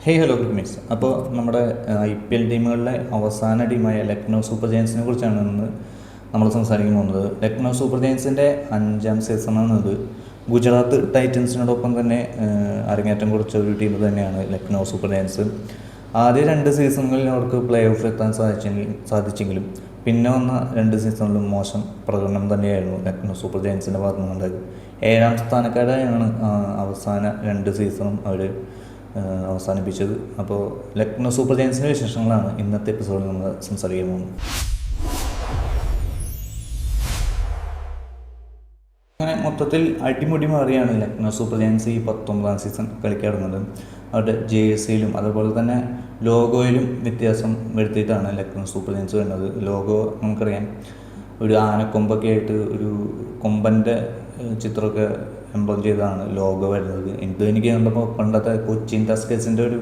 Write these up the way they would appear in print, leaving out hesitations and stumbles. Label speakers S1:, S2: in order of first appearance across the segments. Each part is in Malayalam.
S1: Hello good mix. അപ്പോൾ നമ്മുടെ IPL ടീമുകളിലെ അവസാന ടീമായ ലക്നൗ സൂപ്പർ ജയൻസിനെ കുറിച്ചാണ് ഇന്ന് നമ്മൾ സംസാരിക്കാൻ പോകുന്നത്. ലക്നൗ സൂപ്പർ ജയൻസിൻ്റെ 5ാം സീസണാണിത്. ഗുജറാത്ത് ടൈറ്റൻസിനോടൊപ്പം തന്നെ അരങ്ങേറ്റം കുറിച്ച ഒരു ടീം തന്നെയാണ് ലക്നൗ സൂപ്പർ ജയൻസ്. ആദ്യ 2 സീസണുകളിൽ അവർക്ക് പ്ലേ ഓഫ് എത്താൻ സാധിച്ചെങ്കിലും പിന്നെ വന്ന 2 സീസണിലും മോശം പ്രകടനം തന്നെയായിരുന്നു ലക്നൗ സൂപ്പർ ജയൻസിൻ്റെ ഭാഗത്തു നിന്നുണ്ടായത്. 7ാം സ്ഥാനക്കാരായാണ് അവസാന 2 സീസണും അവർ അവസാനിപ്പിച്ചത്. അപ്പോൾ ലക്നൗ സൂപ്പർ ജയൻസിൻ്റെ വിശേഷങ്ങളാണ് ഇന്നത്തെ എപ്പിസോഡിൽ നമ്മൾ സംസാരിക്കാൻ പോകുന്നത്. അങ്ങനെ മൊത്തത്തിൽ അടിമുടി മാറിയാണ് ലക്നൗ സൂപ്പർ ജയൻസ് ഈ 19ാം സീസൺ കളിക്കാറുള്ളത്. അവരുടെ ജേഴ്സിയിലും അതുപോലെ തന്നെ ലോഗോയിലും വ്യത്യാസം വരുത്തിയിട്ടാണ് ലക്നൗ സൂപ്പർ ജയൻസ് വരുന്നത്. ലോഗോ നമുക്കറിയാം, ഒരു ആനക്കൊമ്പൊക്കെ ആയിട്ട് ഒരു കൊമ്പൻ്റെ ചിത്രമൊക്കെ എംബ്ലം ചെയ്താണ് ലോഗോ വരുന്നത്. എനിക്ക് കണ്ടപ്പോൾ പണ്ടത്തെ കൊച്ചിൻ ടസ്കേഴ്സിൻ്റെ ഒരു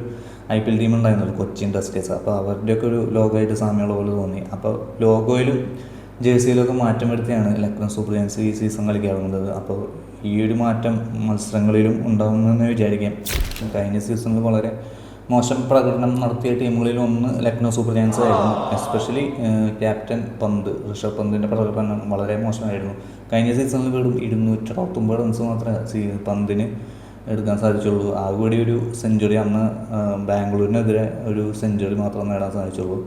S1: IPL ടീം ഉണ്ടായിരുന്നല്ലോ, കൊച്ചിൻ ടസ്കേഴ്സ്. അപ്പോൾ അവരുടെയൊക്കെ ഒരു ലോഗോ ആയിട്ട് സാമ്യമുള്ള പോലെ തോന്നി. അപ്പോൾ ലോഗോയിലും ജേഴ്സിയിലൊക്കെ മാറ്റം വരുത്തിയാണ് ലക്നൗ സൂപ്പർ ജയൻസ് ഈ സീസൺ കളിക്കാറുള്ളത്. അപ്പോൾ ഈ ഒരു മാറ്റം മത്സരങ്ങളിലും ഉണ്ടാകുമെന്ന് വിചാരിക്കാം. കഴിഞ്ഞ സീസണിൽ വളരെ മോശം പ്രകടനം നടത്തിയ ടീമുകളിൽ ഒന്ന് ലക്നൗ സൂപ്പർ ജയൻസ് ആയിരുന്നു. എസ്പെഷ്യലി ക്യാപ്റ്റൻ ഋഷഭ് പന്തിൻ്റെ പ്രകടനം വളരെ മോശമായിരുന്നു. കഴിഞ്ഞ സീസണിൽ വെറും 269 റൺസ് മാത്രമേ പന്തിന് എടുക്കാൻ സാധിച്ചുള്ളൂ. ആകെക്കൂടി ഒരു സെഞ്ചുറി, അന്ന് ബാംഗ്ലൂരിനെതിരെ ഒരു സെഞ്ചുറി മാത്രം നേടാൻ സാധിച്ചുള്ളൂ.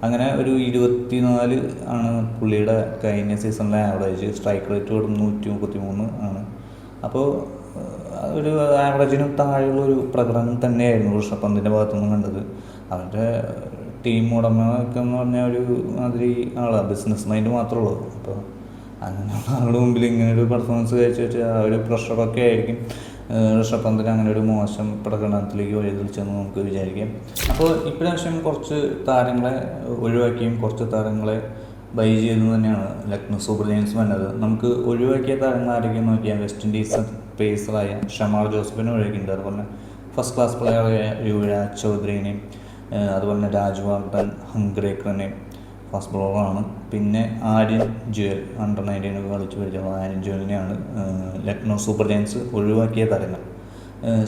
S1: അങ്ങനെ ഒരു 24 ആണ് പുള്ളിയുടെ കഴിഞ്ഞ സീസണിലെ ആവറേജ്. സ്ട്രൈക്ക് റേറ്റ് വെറും 133 ആണ്. അപ്പോൾ ഒരു ആവറേജിനും താഴെയുള്ള ഒരു പ്രകടനം തന്നെയായിരുന്നു ഋഷഭ് പന്തിൻ്റെ ഭാഗത്തുനിന്ന് കണ്ടത്. അവരുടെ ടീം ഉടമയൊക്കെ എന്ന് പറഞ്ഞാൽ ഒരു മാതിരി ആളാണ്, ബിസിനസ് മൈൻഡ് മാത്രമേ ഉള്ളൂ. അപ്പോൾ അങ്ങനെയുള്ള ആളുടെ മുമ്പിൽ ഇങ്ങനെ ഒരു പെർഫോമൻസ് കഴിച്ച് വെച്ചാൽ ആ ഒരു പ്രഷറൊക്കെ ആയിരിക്കും ഋഷഭ് പന്തിന് അങ്ങനെ ഒരു മോശം പ്രകടനത്തിലേക്ക് വഴിതെളിച്ചെന്ന് നമുക്ക് വിചാരിക്കാം. അപ്പോൾ ഇപ്രാവശ്യം കുറച്ച് താരങ്ങളെ ഒഴിവാക്കിയും കുറച്ച് താരങ്ങളെ ബൈ ചെയ്തു തന്നെയാണ് ലക്നൗ സൂപ്പർ ജയൻസ് വന്നത്. നമുക്ക് ഒഴിവാക്കിയ താരങ്ങൾ ആരൊക്കെയെന്ന് നോക്കിയാൽ വെസ്റ്റ് ഇൻഡീസ് പേസറായ ഷമാർ ജോസഫിനെ ഒഴിവാക്കിയിട്ടുണ്ട്. അതുപോലെ ഫസ്റ്റ് ക്ലാസ് പ്ലെയറായ യുവരാജ് ചൗധരിനെയും അതുപോലെ തന്നെ രാജ്വർദ്ധൻ ഹംഗ്രേക്കറിനെയും ഫാസ്റ്റ് ബോളറാണ്. പിന്നെ ആര്യൻ ജുവൽ അണ്ടർ 19 കളിച്ച് പരിചയമുള്ള ആര്യൻ ജുവലിനെയാണ് ലക്നൗ സൂപ്പർ ജയൻസ് ഒഴിവാക്കിയ താരങ്ങൾ.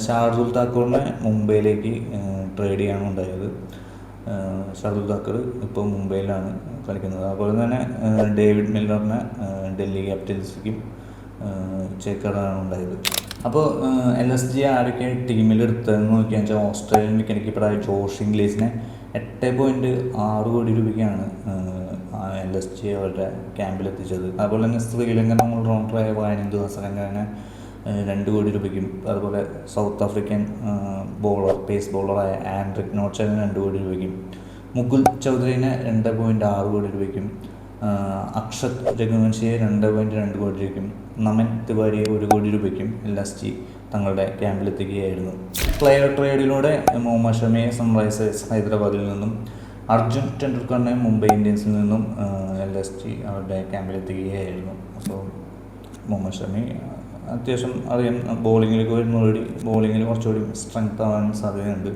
S1: ഷാർദുൽ താക്കൂറിനെ മുംബൈയിലേക്ക് ട്രേഡ് ചെയ്യാണ് ഉണ്ടായത്. ഷാർദുൽ താക്കൂർ ഇപ്പോൾ മുംബൈയിലാണ് കളിക്കുന്നത്. അതുപോലെ തന്നെ ഡേവിഡ് മില്ലറിനെ ഡൽഹി ക്യാപിറ്റൽസിലേക്കും ചേക്കേറാണ് ഉണ്ടായത്. അപ്പോൾ LSG ആരൊക്കെ ടീമിലെടുത്തതെന്ന് നോക്കിയാൽ വെച്ചാൽ ഓസ്ട്രേലിയൻ വിക്കറ്റ് കീപ്പറായ ജോഷ് ഇംഗ്ലീഷിനെ 8.6 കോടി രൂപയ്ക്കാണ് LSG അവരുടെ ക്യാമ്പിലെത്തിച്ചത്. അതുപോലെ തന്നെ ശ്രീലങ്കൻ ഓൾറൗണ്ടറായ വാനിന്ദു ഹസരംഗനെ 2 കോടി രൂപയ്ക്കും, അതുപോലെ സൗത്ത് ആഫ്രിക്കൻ പേസ് ബോളറായ ആൻഡ്രിക് നോട്ട്സനെ 2 കോടി രൂപയ്ക്കും, മുകുൽ ചൗധരിനെ 2.6 കോടി രൂപയ്ക്കും, അക്ഷത് രഘുവൻഷിയെ 2.2 കോടി രൂപയ്ക്കും, നമൻ തിവാരിയെ 1 കോടി രൂപയ്ക്കും LSG തങ്ങളുടെ ക്യാമ്പിലെത്തിക്കുകയായിരുന്നു. പ്ലെയർ ട്രേഡിലൂടെ മുഹമ്മദ് ഷമിയെ സൺറൈസേഴ്സ് ഹൈദരാബാദിൽ നിന്നും അർജുൻ ടെണ്ടുൽക്കറിനെ മുംബൈ ഇന്ത്യൻസിൽ നിന്നും LSG അവരുടെ ക്യാമ്പിലെത്തിക്കുകയായിരുന്നു. അപ്പോൾ മുഹമ്മദ് ഷമി അത്യാവശ്യം അറിയാം, ബോളിങ്ങിലേക്ക് വരുന്നതോടുകൂടി ബോളിങ്ങിൽ കുറച്ചുകൂടി സ്ട്രെങ്ത് ആവാൻ സാധ്യതയുണ്ട്.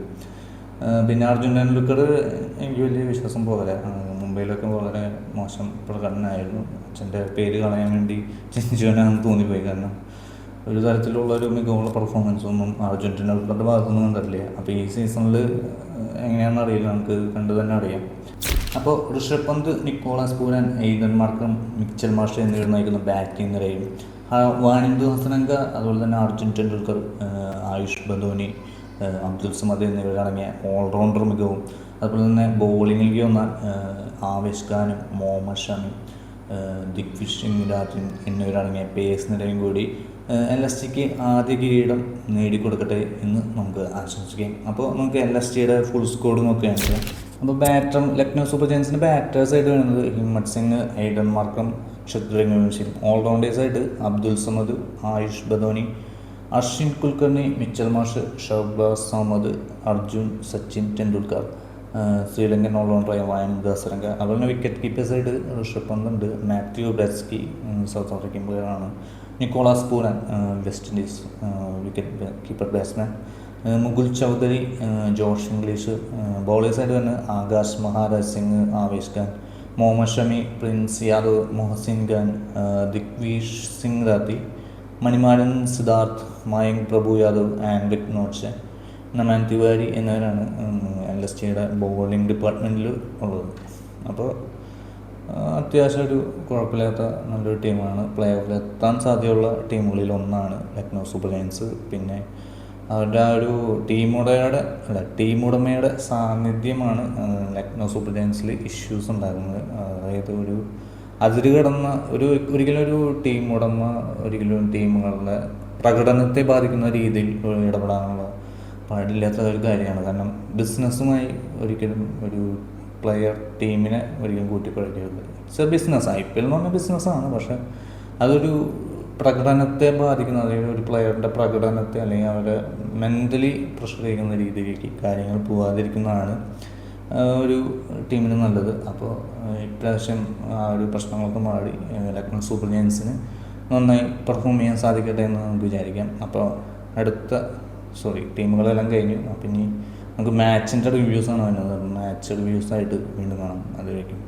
S1: പിന്നെ അർജുൻ ടെണ്ടുൽക്കർ എനിക്ക് വലിയ വിശ്വാസം പോലെ, മുംബൈയിലൊക്കെ വളരെ മോശം പ്രകടനമായിരുന്നു. അച്ഛൻ്റെ പേര് കളയാൻ വേണ്ടി ജനിച്ചവനാണെന്ന് തോന്നിപ്പോയി. കാരണം ഒരു തരത്തിലുള്ള ഒരു മികവുള്ള പെർഫോമൻസ് ഒന്നും അർജുൻ ടെണ്ടുൽക്കറുടെ ഭാഗത്തുനിന്ന് കണ്ടിട്ടില്ല. അപ്പോൾ ഈ സീസണിൽ എങ്ങനെയാണെന്ന് അറിയില്ല, നമുക്ക് കണ്ടു തന്നെ അറിയാം. അപ്പോൾ Rishabh Pant, Nicholas Pooran, Aiden Markram, Mitchell Marsh എന്നിവർ നയിക്കുന്ന ബാറ്റിംഗ് നിരയും വാനിന്ദു ഹസരംഗ, അതുപോലെ തന്നെ അർജുൻ ടെണ്ടുൽക്കർ, ആയുഷ് ബദോനി, അബ്ദുൽ സമദ് എന്നിവരടങ്ങിയ ഓൾറൗണ്ടർ മികവും, അതുപോലെ തന്നെ ബോളിങ്ങിലേക്ക് വന്ന ആവേശ് ഖാനും മുഹമ്മദ് ഷമി, ദിഗ്വിജയ് സിംഗ് രാജൻ എന്നിവരടങ്ങിയ പേസ് നിരയും കൂടി LSGക്ക് ആദ്യ കിരീടം നേടിക്കൊടുക്കട്ടെ എന്ന് നമുക്ക് ആശംസിക്കാം. അപ്പോൾ നമുക്ക് LSGയുടെ ഫുൾ സ്കോർ നോക്കുകയാണെങ്കിൽ, അപ്പോൾ ലക്നൗ സൂപ്പർ ജയൻസിൻ്റെ ബാറ്റേഴ്സായിട്ട് വരുന്നത് ഹിമ്മത് സിംഗ്, എയ്ഡൻ മാർക്രം, ഷത്രുഘ്നൻ, ഓൾറൗണ്ടേഴ്സായിട്ട് അബ്ദുൽ സമദ്, ആയുഷ് ബദോനി, അശ്വിൻ കുൽക്കർണി, മിച്ചൽ മാർഷ്, ഷഹബാസ് അഹമ്മദ്, അർജുൻ, സച്ചിൻ ടെണ്ടുൽക്കർ, ശ്രീലങ്കൻ ഓൾറൗണ്ടറായ വാനിന്ദു ഹസരംഗ. അതുപോലെ തന്നെ വിക്കറ്റ് കീപ്പേഴ്സായിട്ട് ഋഷഭ് പന്ത് ഉണ്ട്, മാത്യു ബ്രെസ്കി സൗത്ത് ആഫ്രിക്കൻ പ്ലെയറാണ്, Nicholas Pooran West Indies wicket keeper batsman, Mukul Choudhary, Josh Inglis. ബോളേഴ്സായിട്ട് തന്നെ ആകാശ് മഹാരാജ് സിംഗ്, ആവേശ് ഖാൻ, മുഹമ്മദ് ഷമി, പ്രിൻസ് യാദവ്, മൊഹസിൻ ഖാൻ, ദിഗ്വിജയ് സിംഗ് രാത്തി, മണിമാരൻ സിദ്ധാർത്ഥ്, മായങ്ക് പ്രഭു യാദവ്, ആൻഡ്രിക് നോട്ട്സെ, നമാൻ തിവാരി എന്നിവരാണ് LSGയുടെ ബോളിംഗ് ഡിപ്പാർട്ട്മെൻറ്റിൽ ഉള്ളത്. അപ്പോൾ അത്യാവശ്യം ഒരു കുഴപ്പമില്ലാത്ത നല്ലൊരു ടീമാണ്. പ്ലേ ഓഫിൽ എത്താൻ സാധ്യതയുള്ള ടീമുകളിൽ ഒന്നാണ് ലക്നൗ സൂപ്പർ ജയൻസ്. പിന്നെ അവരുടെ ആ ഒരു ടീമുടമയുടെ സാന്നിധ്യമാണ് ലക്നൗ സൂപ്പർ ജയൻസിൽ ഇഷ്യൂസ് ഉണ്ടാകുന്നത്. അതായത് ഒരു അതിര് കടന്ന ഒരിക്കലും ഒരു ടീം ഉടമ ഒരിക്കലും ടീമുകളുടെ പ്രകടനത്തെ ബാധിക്കുന്ന രീതിയിൽ ഇടപെടാനുള്ള പാടില്ലാത്ത ഒരു കാര്യമാണ്. കാരണം ബിസിനസ്സുമായി ഒരിക്കലും ഒരു പ്ലെയർ ടീമിനെ ഒരിക്കലും കൂട്ടിക്കുഴയ്ക്കരുത്. It's a business. IPL എന്ന് പറഞ്ഞാൽ ബിസിനസ്സാണ്. പക്ഷെ അതൊരു പ്രകടനത്തെ ബാധിക്കുന്ന, അതായത് ഒരു പ്ലെയറിൻ്റെ പ്രകടനത്തെ അല്ലെങ്കിൽ അവരെ മെൻ്റലി പ്രഷർ ചെയ്യുന്ന രീതിയിലേക്ക് കാര്യങ്ങൾ പോകാതിരിക്കുന്നതാണ് ഒരു ടീമിന് നല്ലത്. അപ്പോൾ ഇപ്രാവശ്യം ആ ഒരു പ്രശ്നങ്ങളൊക്കെ മാറി ലക്നൗ സൂപ്പർ ജയൻസിന് നന്നായി പെർഫോം ചെയ്യാൻ സാധിക്കട്ടെ എന്ന് നമുക്ക് വിചാരിക്കാം. അപ്പോൾ ടീമുകളെല്ലാം കഴിഞ്ഞു. അപ്പം ഇനി നമുക്ക് മാച്ചിൻ്റെ റിവ്യൂസാണ് വരുന്നത്. മാച്ച് റിവ്യൂസായിട്ട് വീണ്ടും കാണാം. അതുവരേക്കും.